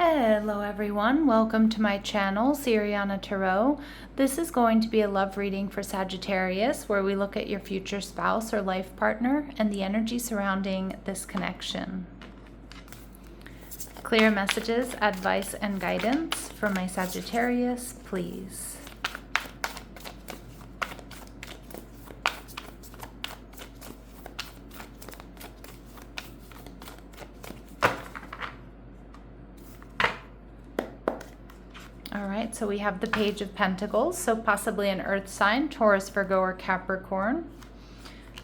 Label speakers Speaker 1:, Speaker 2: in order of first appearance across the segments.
Speaker 1: Hello everyone, welcome to my channel, Siriana Tarot. This is going to be a love reading for Sagittarius where we look at your future spouse or life partner and the energy surrounding this connection. Clear messages, advice, and guidance for my Sagittarius, please. All right, so we have the Page of Pentacles, so possibly an earth sign, Taurus, Virgo, or Capricorn.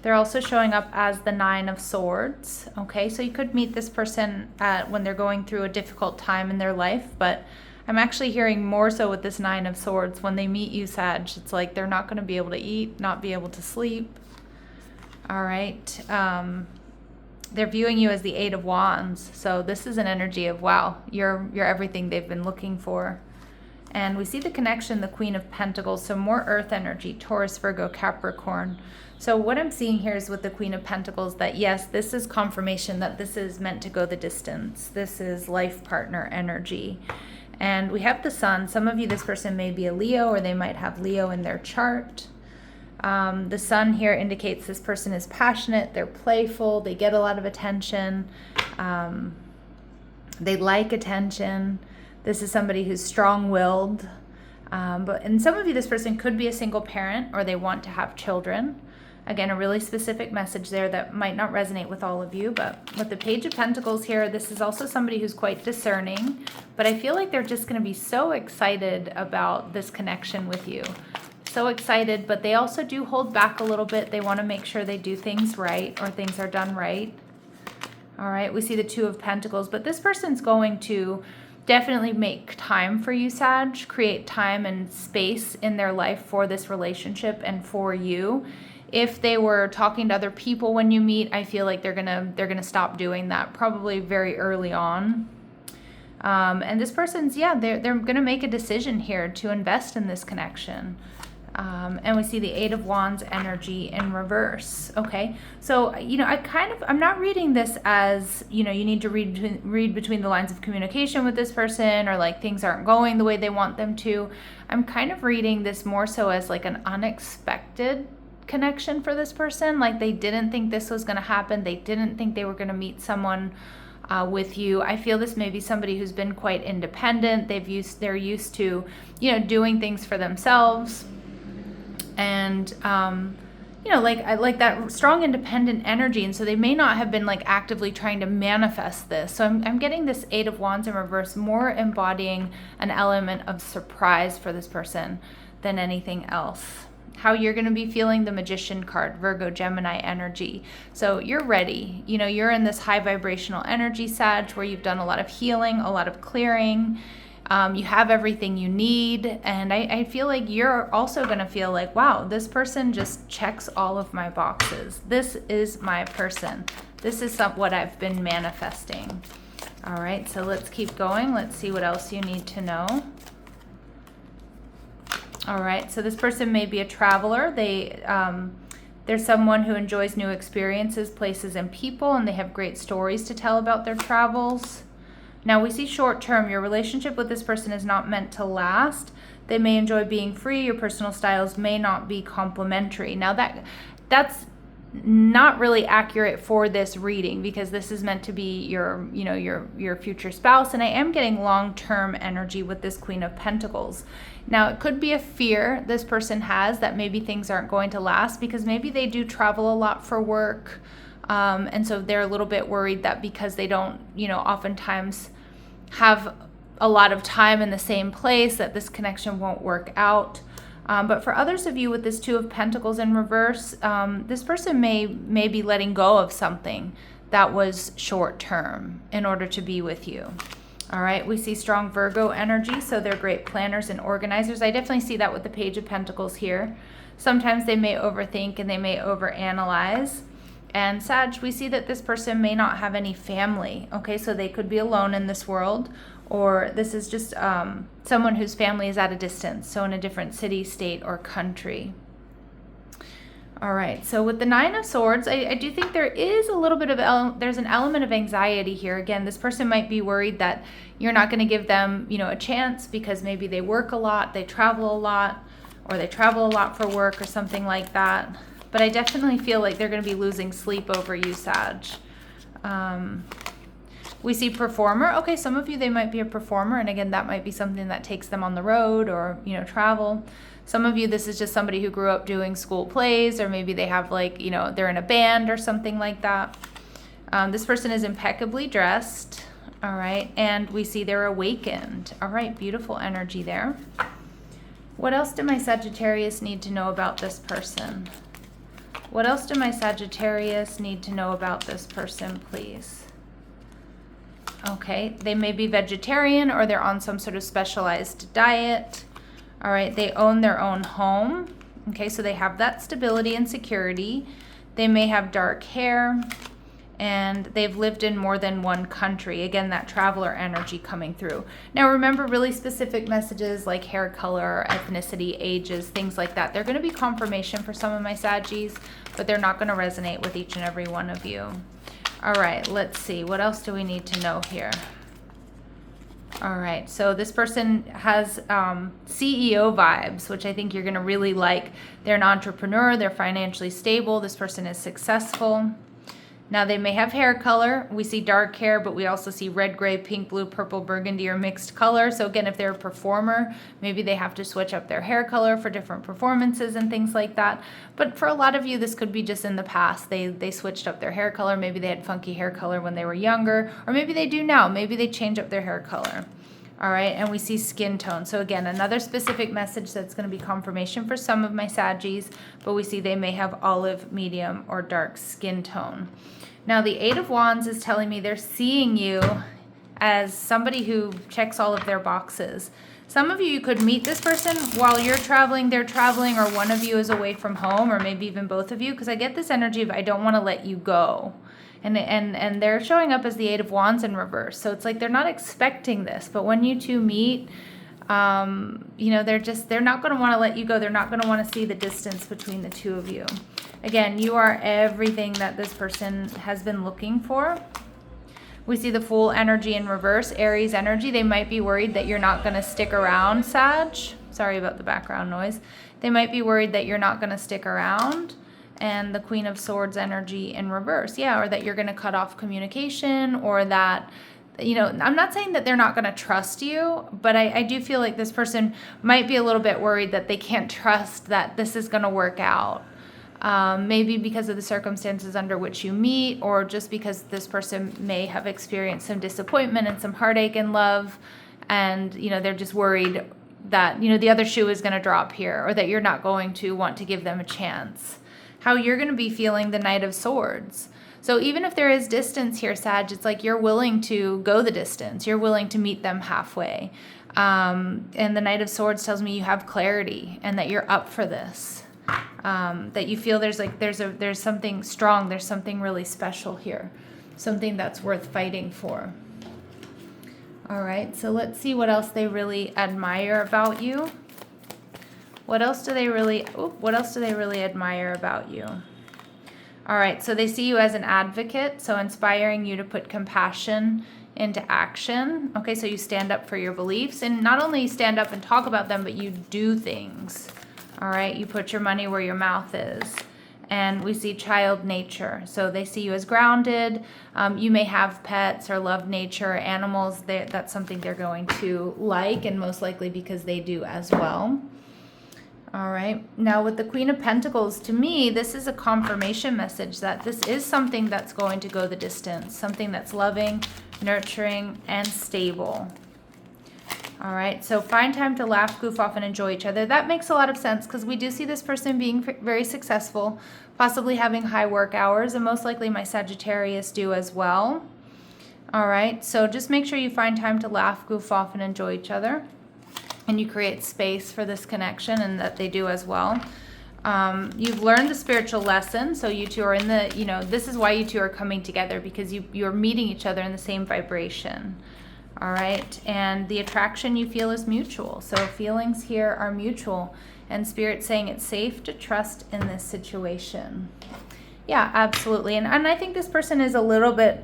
Speaker 1: They're also showing up as the Nine of Swords. Okay, so you could meet this person when they're going through a difficult time in their life, but I'm actually hearing more so with this Nine of Swords. When they meet you, Sag, it's like they're not going to be able to eat, not be able to sleep. All right. They're viewing you as the Eight of Wands. So this is an energy of, wow, you're everything they've been looking for. And we see the connection, the Queen of Pentacles, so more earth energy, Taurus, Virgo, Capricorn. So what I'm seeing here is with the Queen of Pentacles that, yes, this is confirmation that this is meant to go the distance. This is life partner energy. And we have the Sun. Some of you, this person may be a Leo, or they might have Leo in their chart. The Sun here indicates this person is passionate, they're playful, they get a lot of attention, they like attention. This is somebody who's strong-willed. And some of you, this person could be a single parent or they want to have children. Again, a really specific message there that might not resonate with all of you. But with the Page of Pentacles here, this is also somebody who's quite discerning. But I feel like they're just going to be so excited about this connection with you. So excited, but they also do hold back a little bit. They want to make sure they do things right or things are done right. All right, we see the Two of Pentacles. But this person's going to definitely make time for you, Sag, create time and space in their life for this relationship and for you. If they were talking to other people when you meet, I feel like they're gonna stop doing that probably very early on. And this person's, yeah, they're gonna make a decision here to invest in this connection. And we see the Eight of Wands energy in reverse. Okay, so I'm not reading this as you need to read between the lines of communication with this person, or like things aren't going the way they want them to. I'm kind of reading this more so as like an unexpected connection for this person. Like they didn't think this was going to happen. They didn't think they were going to meet someone with you. I feel this may be somebody who's been quite independent. They're used to doing things for themselves. And like that strong independent energy, and so they may not have been like actively trying to manifest this. So I'm getting this Eight of Wands in reverse more embodying an element of surprise for this person than anything else. How you're going to be feeling the Magician card, Virgo, Gemini energy. So you're ready. You're in this high vibrational energy, Sag, where you've done a lot of healing, a lot of clearing. You have everything you need, and I feel like you're also going to feel like, wow, this person just checks all of my boxes. This is my person. This is what I've been manifesting. All right, so let's keep going. Let's see what else you need to know. All right, so this person may be a traveler. They're someone who enjoys new experiences, places, and people, and they have great stories to tell about their travels. Now we see short term, your relationship with this person is not meant to last. They may enjoy being free. Your personal styles may not be complementary. Now that's not really accurate for this reading, because this is meant to be your future spouse. And I am getting long-term energy with this Queen of Pentacles. Now it could be a fear this person has that maybe things aren't going to last, because maybe they do travel a lot for work. And so they're a little bit worried that because they don't, oftentimes have a lot of time in the same place, that this connection won't work out. But for others of you with this Two of Pentacles in reverse, this person may be letting go of something that was short term in order to be with you. All right, we see strong Virgo energy, so they're great planners and organizers. I definitely see that with the Page of Pentacles here. Sometimes they may overthink and they may overanalyze. And Sag, we see that this person may not have any family. Okay, so they could be alone in this world, or this is just someone whose family is at a distance, so in a different city, state, or country. All right, so with the Nine of Swords, I do think there is a little bit of, there's an element of anxiety here. Again, this person might be worried that you're not going to give them, a chance because maybe they work a lot, they travel a lot, or they travel a lot for work or something like that. But I definitely feel like they're going to be losing sleep over you, Sag. We see performer. Okay, some of you, they might be a performer. And again, that might be something that takes them on the road or, travel. Some of you, this is just somebody who grew up doing school plays, or maybe they have they're in a band or something like that. This person is impeccably dressed. All right. And we see they're awakened. All right. Beautiful energy there. What else do my Sagittarius need to know about this person? What else do my Sagittarius need to know about this person, please? Okay, they may be vegetarian or they're on some sort of specialized diet. All right, they own their own home. Okay, so they have that stability and security. They may have dark hair and they've lived in more than one country. Again, that traveler energy coming through. Now remember, really specific messages like hair color, ethnicity, ages, things like that. They're going to be confirmation for some of my Saggies, but they're not going to resonate with each and every one of you. All right, let's see. What else do we need to know here? All right, so this person has CEO vibes, which I think you're going to really like. They're an entrepreneur. They're financially stable. This person is successful. Now, they may have hair color. We see dark hair, but we also see red, gray, pink, blue, purple, burgundy, or mixed color. So again, if they're a performer, maybe they have to switch up their hair color for different performances and things like that. But for a lot of you, this could be just in the past. They switched up their hair color. Maybe they had funky hair color when they were younger, or maybe they do now. Maybe they change up their hair color. All right, and we see skin tone. So again, another specific message that's going to be confirmation for some of my Saggies, but we see they may have olive, medium, or dark skin tone. Now, the Eight of Wands is telling me they're seeing you as somebody who checks all of their boxes. Some of you could meet this person while you're traveling, they're traveling, or one of you is away from home, or maybe even both of you, because I get this energy of I don't want to let you go. And they're showing up as the Eight of Wands in reverse. So it's like they're not expecting this, but when you two meet, they're not going to want to let you go. They're not going to want to see the distance between the two of you. Again, you are everything that this person has been looking for. We see the Fool energy in reverse, Aries energy. They might be worried that you're not going to stick around, Sag. Sorry about the background noise. They might be worried that you're not going to stick around. And the Queen of Swords energy in reverse. Yeah, or that you're going to cut off communication, or that, I'm not saying that they're not going to trust you, but I do feel like this person might be a little bit worried that they can't trust that this is going to work out. Maybe because of the circumstances under which you meet, or just because this person may have experienced some disappointment and some heartache in love, and they're just worried that the other shoe is going to drop here, or that you're not going to want to give them a chance. How you're going to be feeling the Knight of Swords. So even if there is distance here, Sag, it's like you're willing to go the distance. You're willing to meet them halfway. And the Knight of Swords tells me you have clarity and that you're up for this. That you feel there's something strong, there's something really special here. Something that's worth fighting for. All right, so let's see what else they really admire about you. What else do they really admire about you? All right, so they see you as an advocate, so inspiring you to put compassion into action. Okay, so you stand up for your beliefs, and not only stand up and talk about them, but you do things. All right, you put your money where your mouth is. And we see child nature, so they see you as grounded. You may have pets or love nature, animals. That's something they're going to like, and most likely because they do as well. All right, now with the Queen of Pentacles, to me, this is a confirmation message that this is something that's going to go the distance, something that's loving, nurturing, and stable. All right, so find time to laugh, goof off, and enjoy each other. That makes a lot of sense because we do see this person being very successful, possibly having high work hours, and most likely my Sagittarius do as well. All right, so just make sure you find time to laugh, goof off, and enjoy each other. And you create space for this connection, and that they do as well. You've learned the spiritual lesson, so you two are in the, this is why you two are coming together, because you're meeting each other in the same vibration. All right, and the attraction you feel is mutual. So feelings here are mutual, and Spirit's saying it's safe to trust in this situation. Yeah, absolutely. And I think this person is a little bit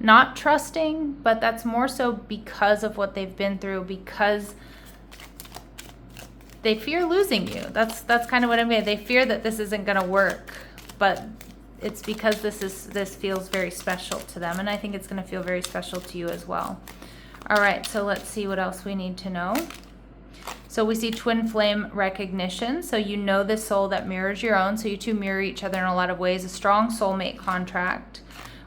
Speaker 1: not trusting, but that's more so because of what they've been through, because they fear losing you. That's kind of what I'm getting. They fear that this isn't going to work, but it's because this feels very special to them, and I think it's going to feel very special to you as well. All right, so let's see what else we need to know. So we see twin flame recognition. So you know this soul that mirrors your own. So you two mirror each other in a lot of ways. A strong soulmate contract.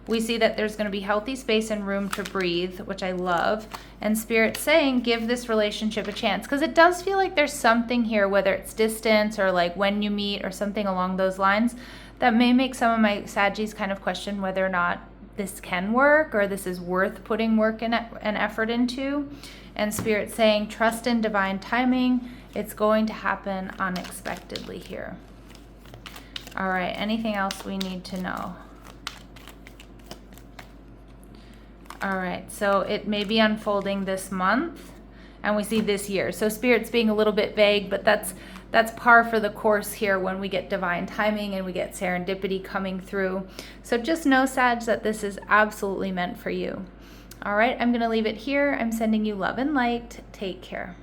Speaker 1: We see that there's going to be healthy space and room to breathe, which I love. And Spirit's saying, give this relationship a chance. Because it does feel like there's something here, whether it's distance or like when you meet or something along those lines, that may make some of my Saggies kind of question whether or not this can work or this is worth putting work and effort into. And Spirit's saying, trust in divine timing. It's going to happen unexpectedly here. All right, anything else we need to know? All right, so it may be unfolding this month, and we see this year. So Spirit's being a little bit vague, but that's par for the course here when we get divine timing and we get serendipity coming through. So just know, Sag, that this is absolutely meant for you. All right, I'm going to leave it here. I'm sending you love and light. Take care.